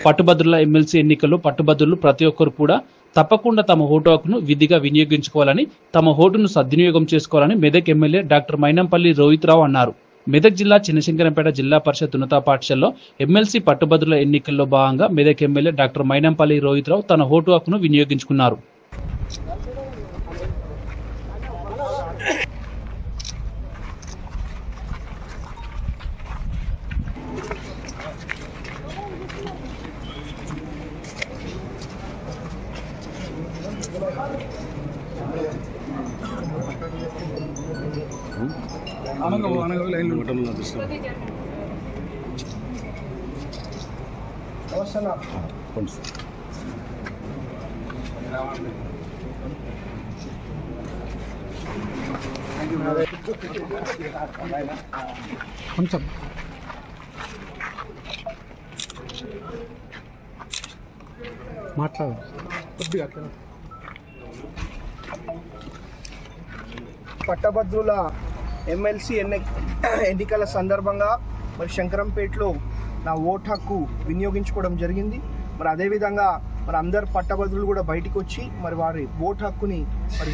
పట్టుభద్రుల MLC ఎన్నికల్లో పట్టుభద్రులు ప్రతి ఒక్కరు కూడా తప్పకుండా తమ ఓటు హక్కును విధిగా వినియోగించుకోవాలని, తమ ఓటును సద్వినియోగం చేసుకోవాలని మెదక్ ఎమ్మెల్యే డాక్టర్ మైనంపల్లి రోహిత్రావు అన్నారు. మెదక్ జిల్లా చిన్నశంకరంపేట జిల్లా పరిషత్ ఉన్నత పాఠశాలలో ఎమ్మెల్సీ పట్టుభద్రుల ఎన్నికల్లో భాగంగా మెదక్ ఎమ్మెల్యే డాక్టర్ మైనంపల్లి రోహిత్రావు తన ఓటు హక్కును వినియోగించుకున్నారు. కొంచెం మాట్లాడు. పట్టభద్రుల ఎమ్మెల్సీ ఎన్నికల సందర్భంగా మరి శంకరంపేటలో నా ఓటు హక్కు వినియోగించుకోవడం జరిగింది. మరి అదేవిధంగా మరి అందరు పట్టభద్రులు కూడా బయటికి వచ్చి మరి వారి ఓటు హక్కుని మరి